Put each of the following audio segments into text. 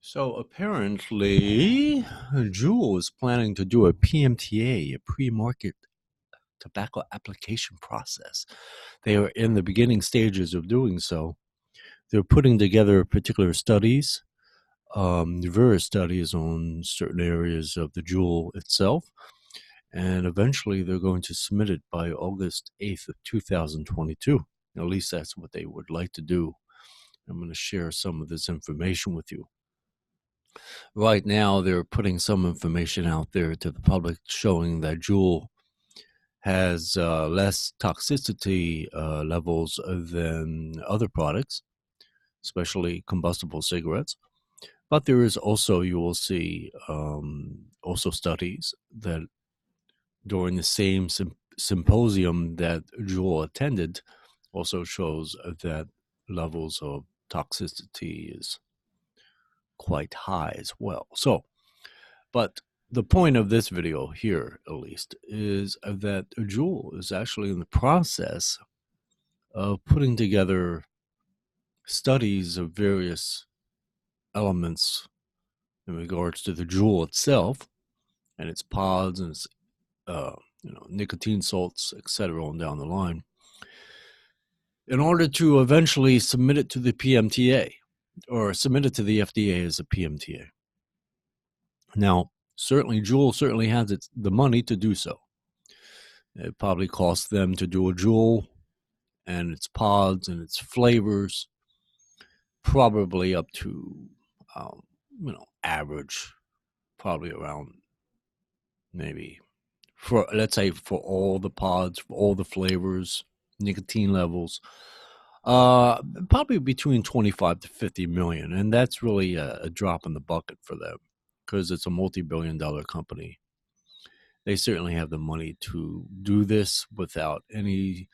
So apparently, Juul is planning to do a PMTA, a pre-market tobacco application process. They are in the beginning stages of doing so. They're putting together particular studies, various studies on certain areas of the Juul itself, and eventually they're going to submit it by August 8th of 2022. At least that's what they would like to do. I'm going to share some of this information with you. Right now, they're putting some information out there to the public showing that Juul has less toxicity levels than other products, especially combustible cigarettes. But there is also, you will see, also studies that during the same symposium that Juul attended also shows that levels of toxicity is quite high as well. But the point of this video here, at least, is that Juul is actually in the process of putting together studies of various elements in regards to the Juul itself and its pods and its nicotine salts, etc., on down the line, in order to eventually submit it to the PMTA or submit it to the FDA as a PMTA. Now, Juul certainly has the money to do so. It probably costs them to do a Juul and its pods and its flavors, probably up to, average, probably around maybe let's say for all the pods, for all the flavors, nicotine levels, probably between 25 to 50 million. And that's really a drop in the bucket for them because it's a multi-billion-dollar company. They certainly have the money to do this without any.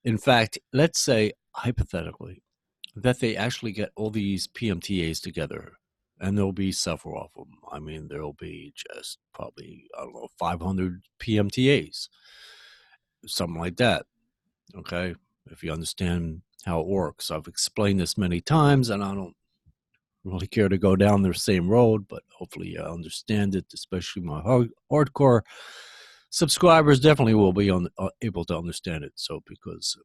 In fact, let's say hypothetically that they actually get all these PMTAs together, and there'll be several of them. I mean, there'll be just probably, 500 PMTAs, something like that. Okay, if you understand how it works. I've explained this many times, and I don't really care to go down the same road, but hopefully you understand it, especially my hardcore subscribers definitely will be able to understand it. So because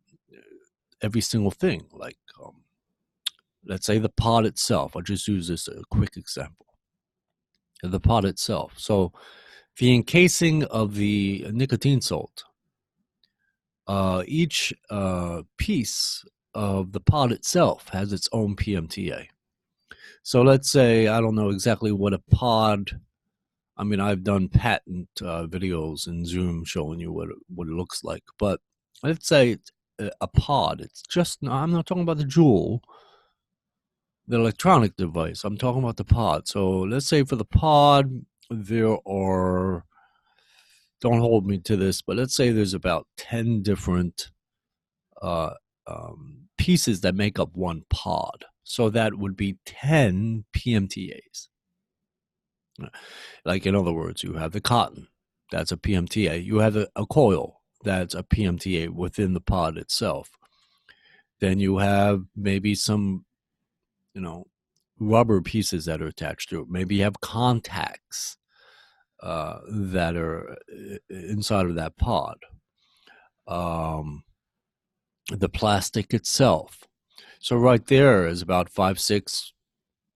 every single thing, like let's say the pod itself, I'll just use this a quick example. The pod itself. So the encasing of the nicotine salt, each piece of the pod itself has its own PMTA. So let's say, I don't know exactly what a pod, I mean, I've done patent videos in Zoom showing you what it looks like, but let's say it's a pod. It's just, I'm not talking about the Juul, the electronic device. I'm talking about the pod. So let's say for the pod, there are, don't hold me to this, but let's say there's about 10 different pieces that make up one pod. So that would be 10 PMTAs. Like, in other words, you have the cotton, that's a PMTA. You have a coil, that's a PMTA within the pod itself. Then you have maybe some, rubber pieces that are attached to it. Maybe you have contacts that are inside of that pod. The plastic itself. So right there is about 5-6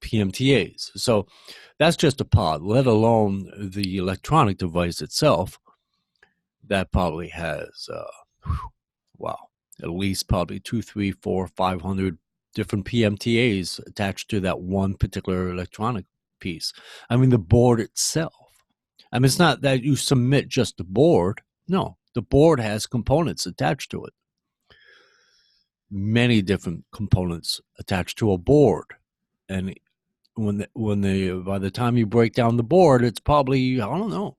PMTAs. So that's just a pod, let alone the electronic device itself. That probably has, at least probably 2, 3, 4, 500 different PMTAs attached to that one particular electronic piece. I mean, the board itself. I mean, it's not that you submit just the board. No, the board has components attached to it. Many different components attached to a board. And by the time you break down the board, it's probably, I don't know,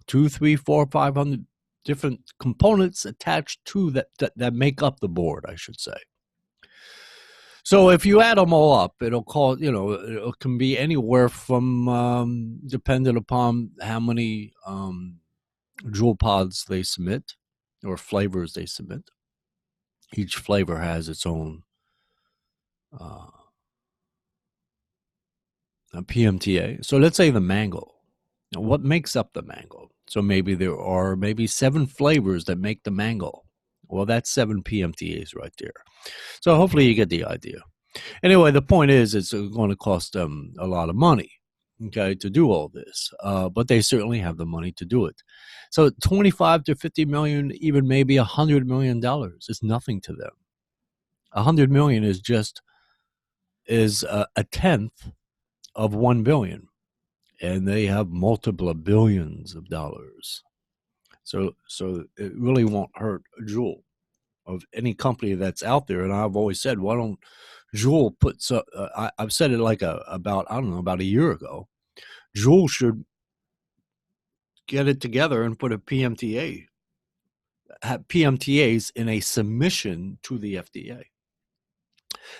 2, 3, 4, 500 different components attached to that make up the board, I should say. So if you add them all up, it'll call, it can be anywhere from, dependent upon how many Juul pods they submit or flavors they submit. Each flavor has its own a PMTA. So let's say the mango. Now, what makes up the mango? So maybe there are 7 flavors that make the mango. Well, that's 7 PMTAs right there. So hopefully you get the idea. Anyway, the point is it's going to cost them a lot of money, okay, to do all this. But they certainly have the money to do it. So 25 to 50 million, even maybe $100 million is nothing to them. 100 million is a tenth of 1 billion, and they have multiple billions of dollars. So it really won't hurt Juul of any company that's out there. And I've always said, why don't Juul put I've said it like about a year ago. Juul should get it together and put a have PMTAs in a submission to the FDA.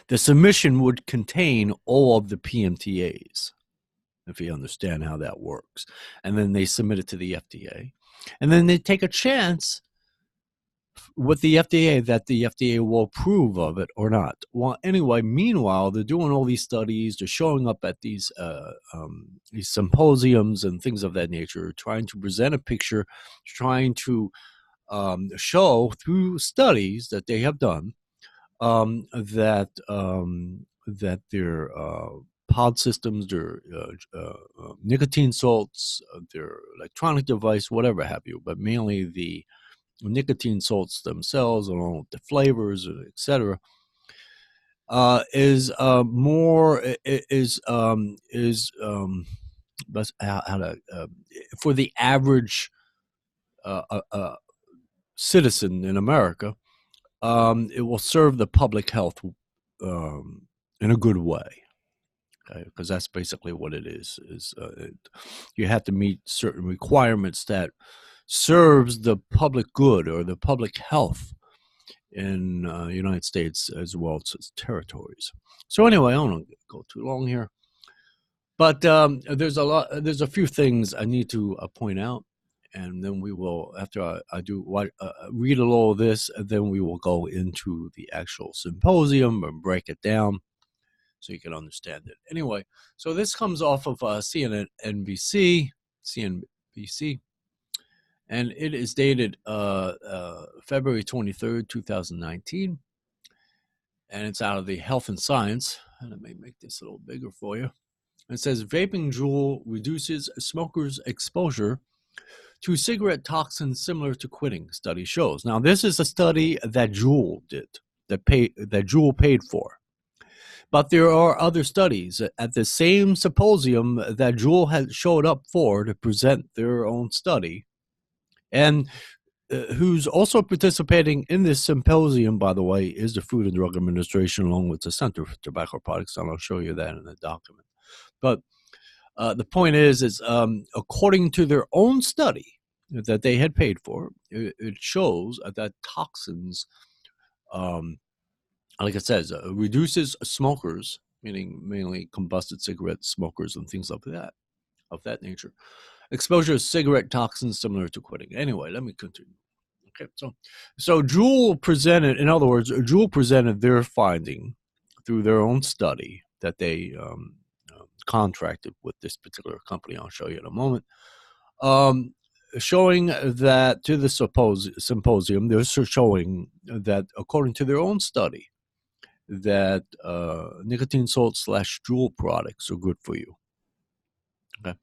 The submission would contain all of the PMTAs, if you understand how that works. And then they submit it to the FDA. And then they take a chance with the FDA that the FDA will approve of it or not. Well, anyway, meanwhile, they're doing all these studies, they're showing up at these symposiums and things of that nature, trying to present a picture, trying to show through studies that they have done that their pod systems, their nicotine salts, their electronic device, whatever have you, but mainly the nicotine salts themselves, along with the flavors, etc., is more is how to for the average citizen in America, it will serve the public health in a good way. Okay, because that's basically what it is. You have to meet certain requirements that serves the public good or the public health in the United States as well as its territories. So anyway, I don't want to go too long here, but there's a few things I need to point out, and then we will, after I do read a little of this, then we will go into the actual symposium and break it down so you can understand it. Anyway, so this comes off of CNBC, and it is dated February 23rd, 2019, and it's out of the Health and Science, and I may make this a little bigger for you. It says, vaping Juul reduces smokers' exposure to cigarette toxins similar to quitting, study shows. Now, this is a study that Juul did, that Juul paid for. But there are other studies at the same symposium that Juul had showed up for to present their own study. And who's also participating in this symposium, by the way, is the Food and Drug Administration, along with the Center for Tobacco Products, and I'll show you that in the document. But the point is according to their own study that they had paid for, it shows that toxins, like it says, reduces smokers, meaning mainly combusted cigarette smokers and things like that, of that nature, exposure to cigarette toxins similar to quitting. Anyway, let me continue. Okay, so Juul presented, in other words, Juul presented their finding through their own study that they contracted with this particular company. I'll show you in a moment. Showing that to the symposium, they're showing that according to their own study, that nicotine salt / Juul products are good for you. Okay.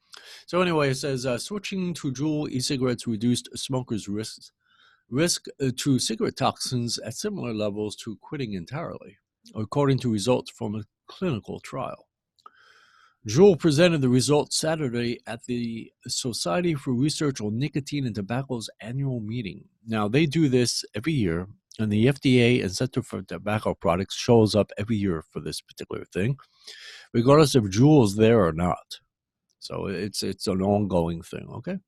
So anyway, it says switching to Juul e-cigarettes reduced smokers' risk to cigarette toxins at similar levels to quitting entirely, according to results from a clinical trial. Juul presented the results Saturday at the Society for Research on Nicotine and Tobacco's annual meeting. Now, they do this every year, and the FDA and Center for Tobacco Products shows up every year for this particular thing, regardless if Juul is there or not. So it's an ongoing thing, okay?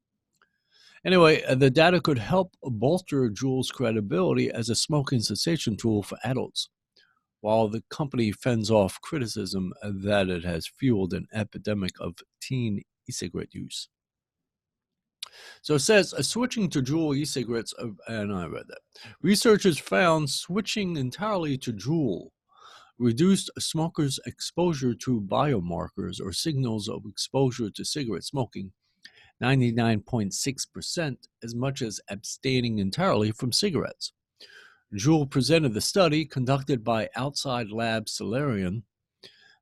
Anyway, the data could help bolster Juul's credibility as a smoking cessation tool for adults, while the company fends off criticism that it has fueled an epidemic of teen e-cigarette use. So it says, switching to Juul e-cigarettes, and I read that. Researchers found switching entirely to Juul reduced smokers' exposure to biomarkers or signals of exposure to cigarette smoking 99.6%, as much as abstaining entirely from cigarettes. Juul presented the study conducted by outside lab Solarian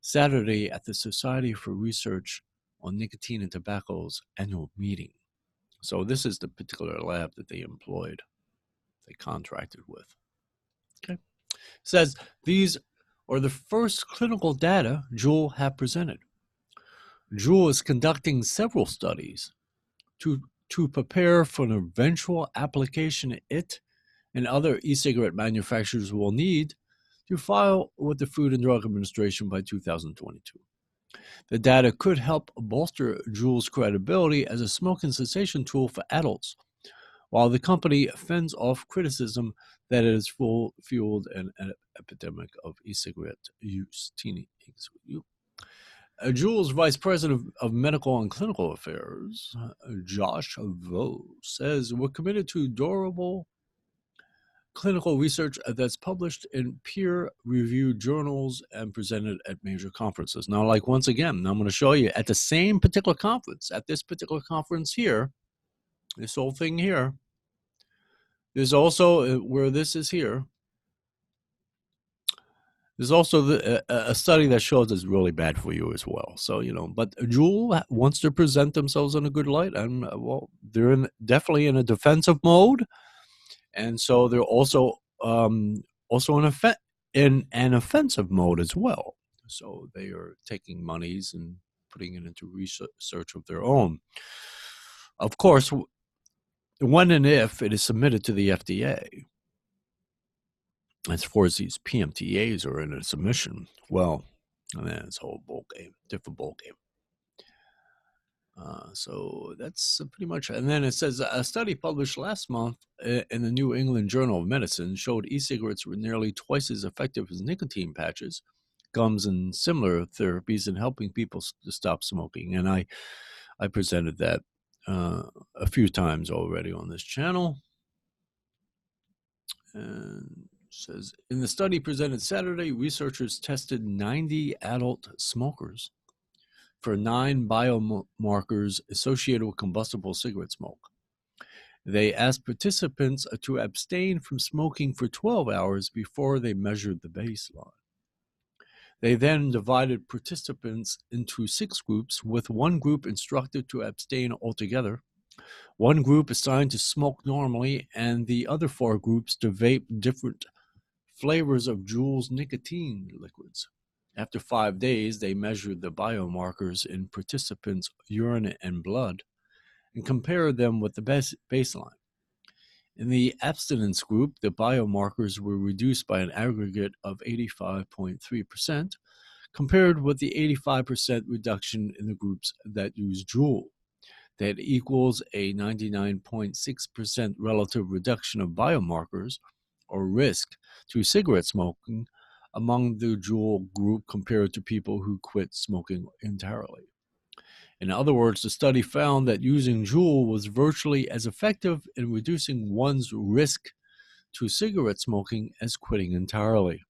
Saturday at the Society for Research on Nicotine and Tobacco's annual meeting. So this is the particular lab that they employed, they contracted with. Okay. It says these are the first clinical data Juul have presented. Juul is conducting several studies to prepare for an eventual application it and other e-cigarette manufacturers will need to file with the Food and Drug Administration by 2022. The data could help bolster Juul's credibility as a smoking cessation tool for adults, while the company fends off criticism that it has fueled an epidemic of e-cigarette use. Juul's Vice President of Medical and Clinical Affairs, Josh Vo, says we're committed to durable clinical research that's published in peer-reviewed journals and presented at major conferences. Now, like once again, I'm going to show you at the same particular conference, at this particular conference here, this whole thing here, there's also, where this is here, there's also a study that shows it's really bad for you as well. So, but Juul wants to present themselves in a good light, and they're definitely in a defensive mode. And so they're also in an offensive mode as well. So they are taking monies and putting it into research of their own. Of course, when and if it is submitted to the FDA, as far as these PMTAs are in a submission, well, and then it's a whole different ball game. So that's pretty much, and then it says a study published last month in the New England Journal of Medicine showed e-cigarettes were nearly twice as effective as nicotine patches, gums, and similar therapies in helping people to stop smoking. And I presented that a few times already on this channel. And it says in the study presented Saturday, researchers tested 90 adult smokers for 9 biomarkers associated with combustible cigarette smoke. They asked participants to abstain from smoking for 12 hours before they measured the baseline. They then divided participants into 6 groups, with one group instructed to abstain altogether, one group assigned to smoke normally, and the other 4 groups to vape different flavors of Juul's nicotine liquids. After 5 days, they measured the biomarkers in participants' urine and blood and compared them with the baseline. In the abstinence group, the biomarkers were reduced by an aggregate of 85.3%, compared with the 85% reduction in the groups that used Juul. That equals a 99.6% relative reduction of biomarkers or risk to cigarette smoking among the Juul group compared to people who quit smoking entirely. In other words, the study found that using Juul was virtually as effective in reducing one's risk to cigarette smoking as quitting entirely.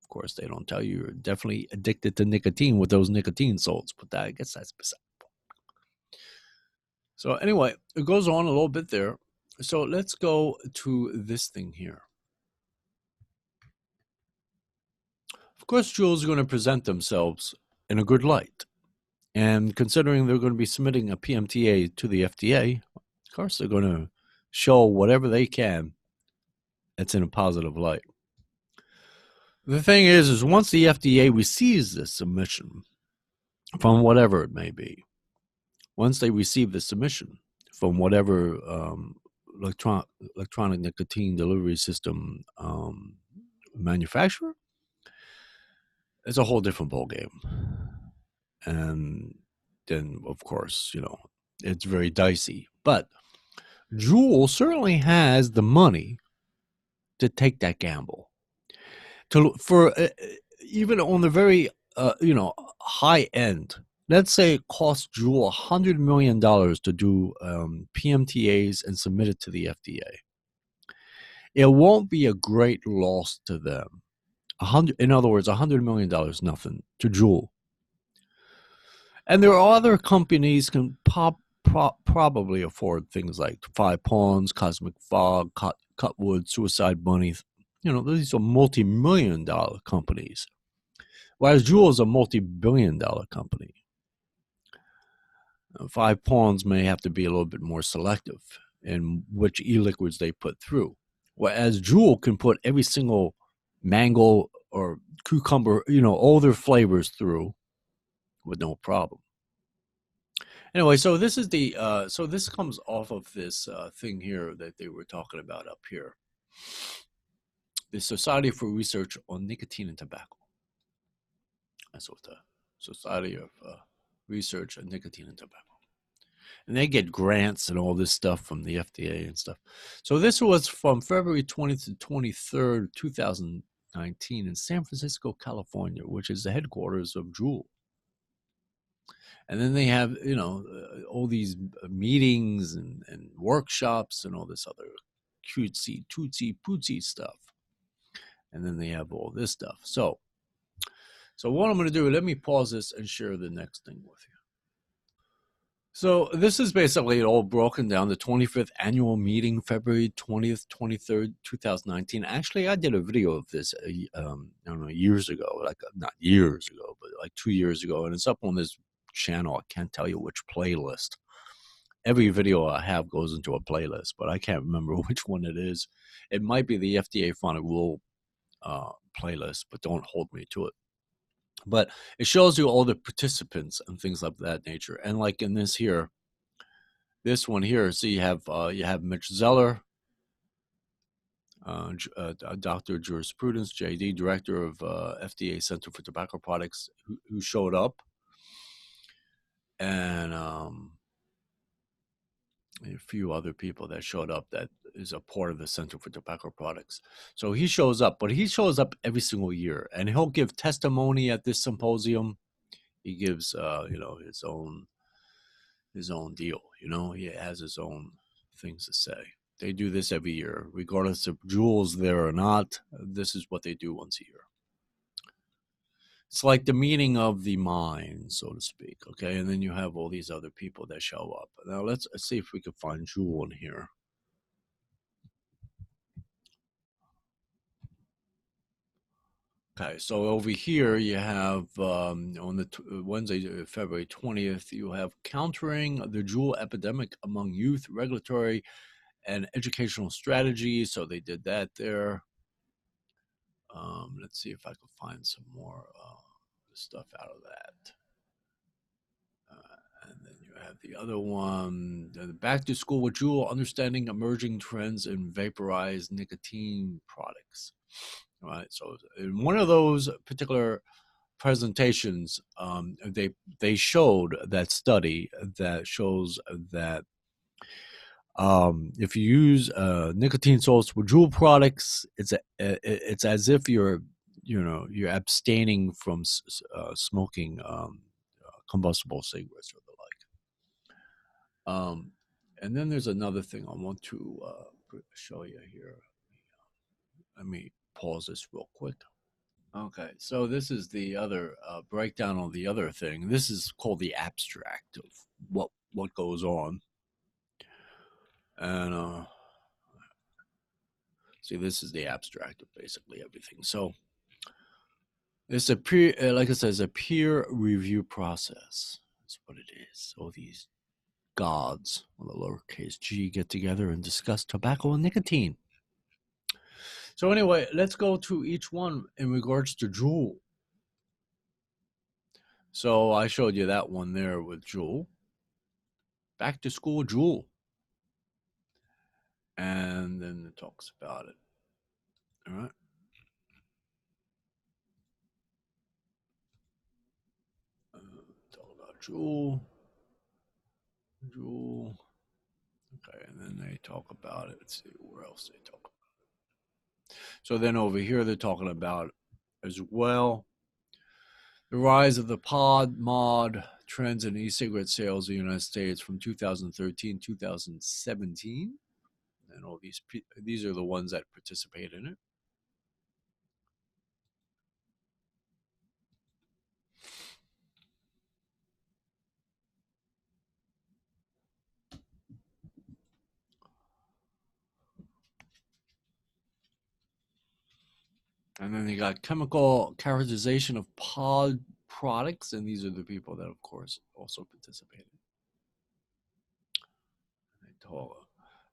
Of course, they don't tell you you're definitely addicted to nicotine with those nicotine salts, but I guess that's beside the point. So anyway, it goes on a little bit there. So let's go to this thing here. Of course, Juul is going to present themselves in a good light. And considering they're going to be submitting a PMTA to the FDA, of course, they're going to show whatever they can that's in a positive light. The thing is once the FDA receives this submission, from whatever it may be, once they receive the submission from whatever electronic nicotine delivery system manufacturer, it's a whole different ballgame. And then, of course, it's very dicey. But Juul certainly has the money to take that gamble. For even on the very, high end, let's say it costs Juul $100 million to do PMTAs and submit it to the FDA. It won't be a great loss to them. In other words, $100 million, nothing to Juul. And there are other companies can probably afford things like Five Pawns, Cosmic Fog, Cutwood, Suicide Bunny. These are multi-million-dollar companies. Whereas Juul is a multi-billion-dollar company. Five Pawns may have to be a little bit more selective in which e-liquids they put through. Whereas Juul can put every single mango or cucumber, all their flavors through with no problem. Anyway, so this is so this comes off of this thing here that they were talking about up here. The Society for Research on Nicotine and Tobacco. That's what the Society of Research on Nicotine and Tobacco. And they get grants and all this stuff from the FDA and stuff. So this was from February 20th to 23rd, 2019 in San Francisco, California, which is the headquarters of Juul. And then they have, all these meetings and workshops and all this other cutesy, tootsy, pootsy stuff. And then they have all this stuff. So what I'm going to do, let me pause this and share the next thing with you. So this is basically it all broken down. The 25th annual meeting, February 20th, 23rd, 2019. Actually, I did a video of this, I don't know, years ago, like not years ago, but like 2 years ago. And it's up on this channel. I can't tell you which playlist. Every video I have goes into a playlist, but I can't remember which one it is. It might be the FDA Final Rule playlist, but don't hold me to it. But it shows you all the participants and things of that nature. And like in this one here, so you have Mitch Zeller, Doctor of Jurisprudence, JD, Director of FDA Center for Tobacco Products, who showed up, and a few other people that showed up that is a part of the Center for Tobacco Products. So he shows up, but he shows up every single year, and he'll give testimony at this symposium. He gives, his own deal. He has his own things to say. They do this every year, regardless if Juul's there or not. This is what they do once a year. It's like the meeting of the mind, so to speak. Okay, and then you have all these other people that show up. Now let's see if we can find Juul in here. Okay, so over here you have on the Wednesday, February 20th, you have countering the Juul epidemic among youth, regulatory and educational strategies. So they did that there. Let's see if I can find some more stuff out of that. And then you have the other one, Back to School with Juul, Understanding Emerging Trends in Vaporized Nicotine Products. All right, so in one of those particular presentations, they showed that study that shows that if you use nicotine salts with Juul products, it's as if you're abstaining from smoking combustible cigarettes or the like. And then there's another thing I want to show you here. Let me pause this real quick. Okay, so this is the other breakdown on the other thing. This is called the abstract of what goes on. And see, this is the abstract of basically everything. So it's a like I said, it's a peer review process. That's what it is. So these gods, with a lowercase g, get together and discuss tobacco and nicotine. So anyway, let's go to each one in regards to Juul. So I showed you that one there with Juul. Back to School Juul. And then it talks about it. All right. Talk about Juul. Juul. Okay, and then they talk about it. Let's see where else they talk about it. So then over here they're talking about as well the rise of the pod mod trends in e-cigarette sales in the United States from 2013 2017, and all these are the ones that participate in it. And then they got chemical characterization of pod products, and these are the people that, of course, also participated.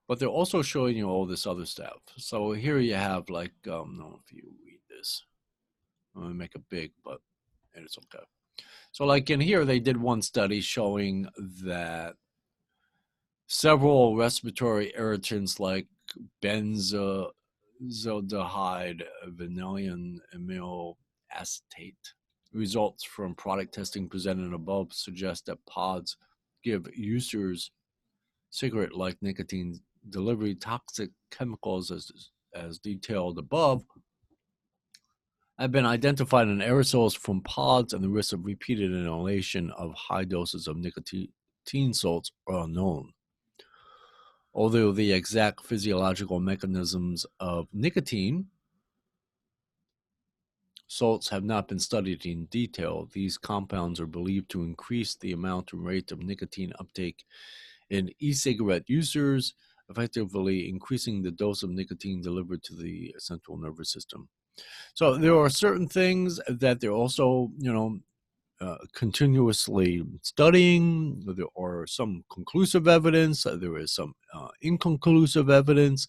But they're also showing you all this other stuff. So here you have, like, I don't know if you read this. I'm gonna make it big, but it's okay. So, like in here, they did one study showing that several respiratory irritants like benzodiazepine, vanillin amyl acetate. Results from product testing presented above suggest that pods give users cigarette-like nicotine delivery toxic chemicals as detailed above have been identified in aerosols from pods, and the risk of repeated inhalation of high doses of nicotine salts are unknown. Although the exact physiological mechanisms of nicotine salts have not been studied in detail, these compounds are believed to increase the amount and rate of nicotine uptake in e-cigarette users, effectively increasing the dose of nicotine delivered to the central nervous system. So there are certain things that they're also, continuously studying. There are some conclusive evidence. There is some inconclusive evidence.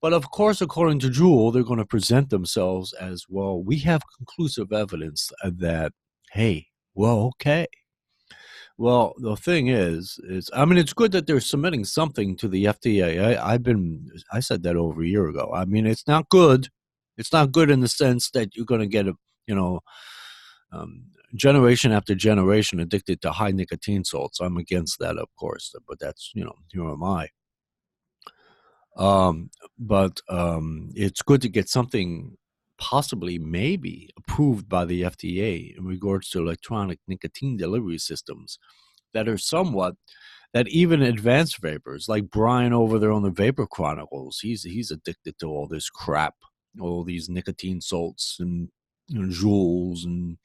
But of course, according to Juul, they're going to present themselves as, well, we have conclusive evidence that, hey, well, okay. Well, the thing is, I mean, it's good that they're submitting something to the FDA. I said that over a year ago. I mean, it's not good. It's not good in the sense that you're going to get um, generation after generation addicted to high nicotine salts. I'm against that, of course, but that's, who am I? But it's good to get something possibly, maybe, approved by the FDA in regards to electronic nicotine delivery systems that are somewhat, that even advanced vapors, like Brian over there on the Vapor Chronicles, he's addicted to all this crap, all these nicotine salts and Juuls and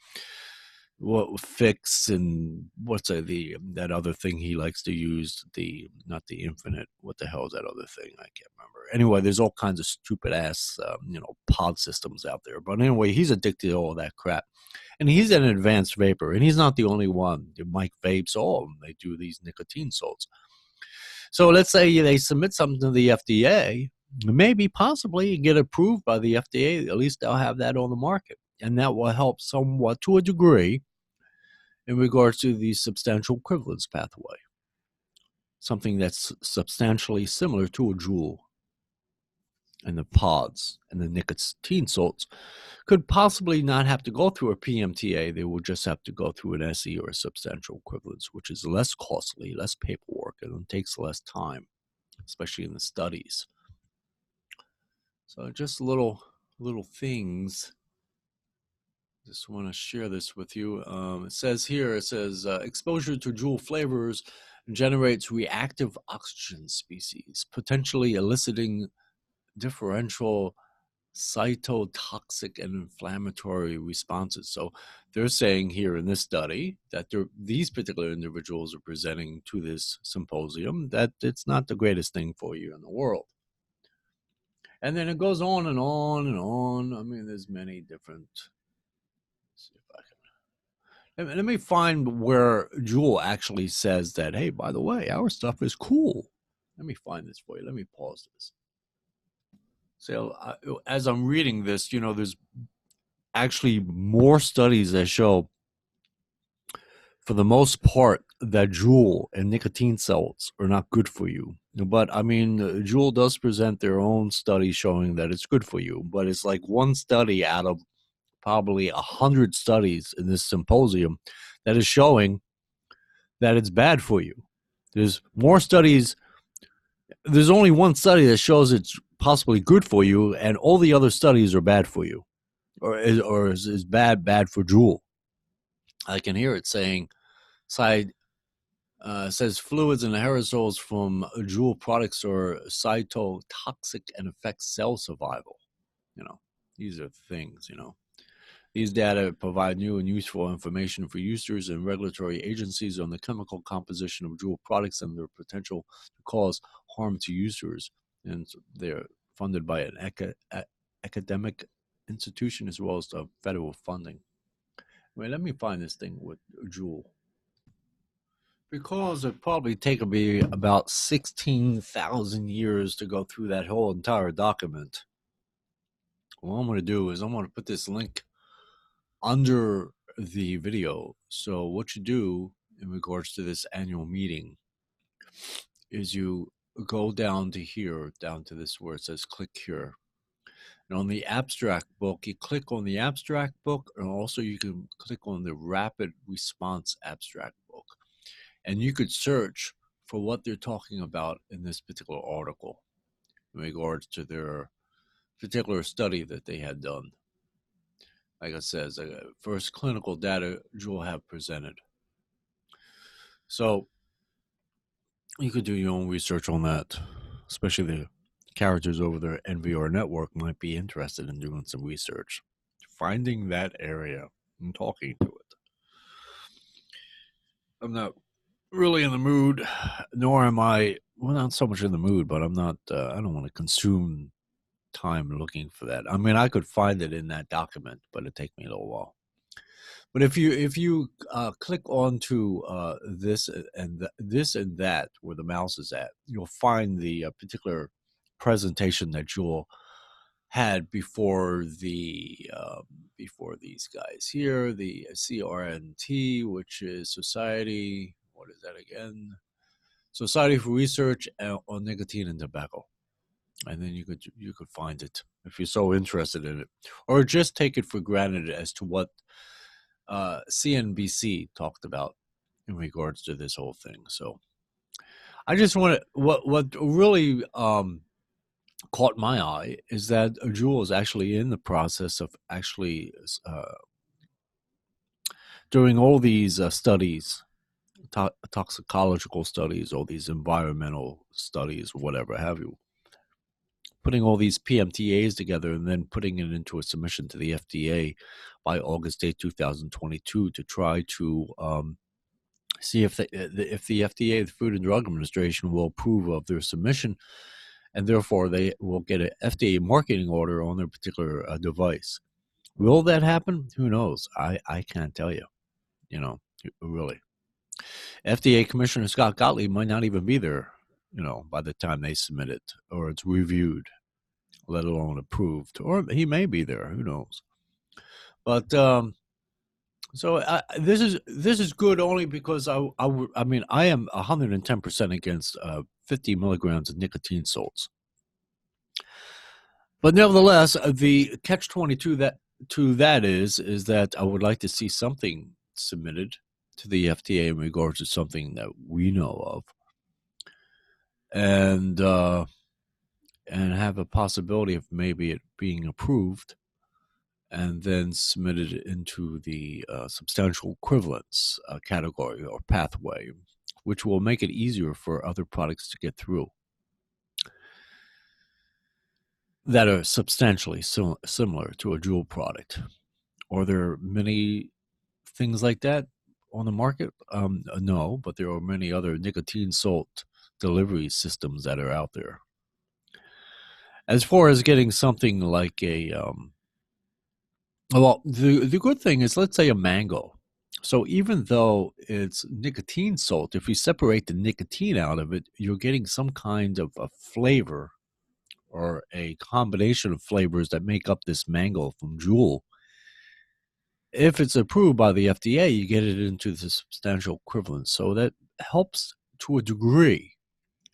what fix and what's that other thing he likes to use, the not the infinite, what the hell is that other thing, I can't remember. Anyway, there's all kinds of stupid ass pod systems out there, but anyway, he's addicted to all that crap, and he's an advanced vapor, and he's not the only one. Mike vapes, all of them, they do these nicotine salts. So let's say they submit something to the FDA, maybe possibly get approved by the FDA. At least they'll have that on the market, and that will help somewhat to a degree in regards to the substantial equivalence pathway, something that's substantially similar to a Juul. And the pods and the nicotine salts could possibly not have to go through a PMTA. They will just have to go through an SE or a substantial equivalence, which is less costly, less paperwork, and takes less time, especially in the studies. So just little things. Just want to share this with you. It says exposure to Juul flavors generates reactive oxygen species, potentially eliciting differential cytotoxic and inflammatory responses. So they're saying here in this study that these particular individuals are presenting to this symposium that it's not the greatest thing for you in the world. And then it goes on and on and on. I mean, there's many different. Let's see if I can. Let me find where Juul actually says that, hey, by the way, our stuff is cool. Let me find this for you. Let me pause this. So as I'm reading this, there's actually more studies that show, for the most part, that Juul and nicotine salts are not good for you. But I mean, Juul does present their own study showing that it's good for you. But it's like one study out of probably 100 studies in this symposium that is showing that it's bad for you. There's more studies. There's only one study that shows it's possibly good for you, and all the other studies are bad for you, or is bad for Juul. I can hear it saying, says fluids and aerosols from Juul products are cytotoxic and affect cell survival. These are things. These data provide new and useful information for users and regulatory agencies on the chemical composition of Juul products and their potential to cause harm to users. And they're funded by an academic institution as well as the federal funding. Wait, let me find this thing with Juul. Because it probably taken me about 16,000 years to go through that whole entire document. What I'm going to do is I'm going to put this link under the video. So what you do in regards to this annual meeting is you go down to here, down to this where it says click here. And on the abstract book, you click on the abstract book, and also you can click on the rapid response abstract book. And you could search for what they're talking about in this particular article in regards to their particular study that they had done. Like it says, first clinical data Juul have presented. So you could do your own research on that, especially the characters over their NVR network might be interested in doing some research, finding that area and talking to it. I'm not really in the mood, nor am I, well, not so much in the mood, but I'm not, I don't want to consume time looking for that. I mean, I could find it in that document, but it'd take me a little while. But if you click onto this and that where the mouse is at, you'll find the particular presentation that Juul had before these guys here, the CRNT, which is Society. What is that again? Society for Research on Nicotine and Tobacco. And then you could find it if you're so interested in it, or just take it for granted as to what CNBC talked about in regards to this whole thing. So I just want to, what really caught my eye is that Juul is actually in the process of actually doing all these studies, toxicological studies, all these environmental studies, whatever have you, putting all these PMTAs together and then putting it into a submission to the FDA by August 8, 2022 to try to see if the FDA, the Food and Drug Administration, will approve of their submission, and therefore they will get an FDA marketing order on their particular device. Will that happen? Who knows? I can't tell you, really. FDA Commissioner Scott Gottlieb might not even be there, by the time they submit it or it's reviewed, let alone approved. Or he may be there, who knows? But so this is good only because I mean I am 110% against 50 milligrams of nicotine salts. But nevertheless, the catch-22 that is that I would like to see something submitted to the FDA in regards to something that we know of, and have a possibility of maybe it being approved and then submitted into the substantial equivalence category or pathway, which will make it easier for other products to get through that are substantially similar to a Juul product. Are there many things like that on the market? No, but there are many other nicotine salt delivery systems that are out there. As far as getting something like a well, the good thing is, let's say a mango. So even though it's nicotine salt, if you separate the nicotine out of it, you're getting some kind of a flavor or a combination of flavors that make up this mango from Juul. If it's approved by the FDA, you get it into the substantial equivalence. So that helps to a degree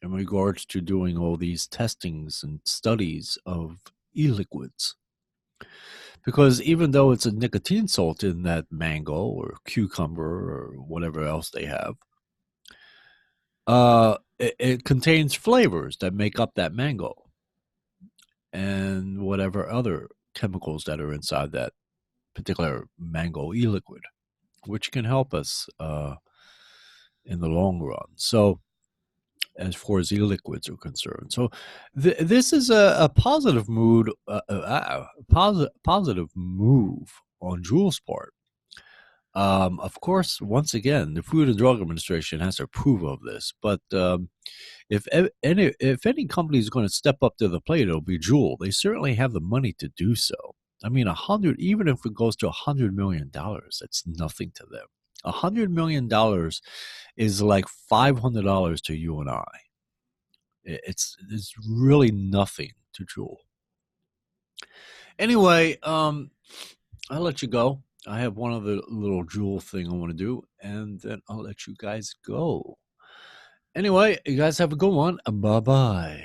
in regards to doing all these testings and studies of e-liquids. Because even though it's a nicotine salt in that mango or cucumber or whatever else they have, it contains flavors that make up that mango and whatever other chemicals that are inside that particular mango e-liquid, which can help us in the long run. So as far as e-liquids are concerned. So this is a positive mood, positive move on Juul's part. Of course, once again, the Food and Drug Administration has to approve of this. But if any company is going to step up to the plate, it'll be Juul. They certainly have the money to do so. I mean, 100, even if it goes to $100 million, that's nothing to them. $100 million is like $500 to you and I. It's really nothing to Juul. Anyway, I'll let you go. I have one other little Juul thing I want to do, and then I'll let you guys go. Anyway, you guys have a good one. Bye-bye.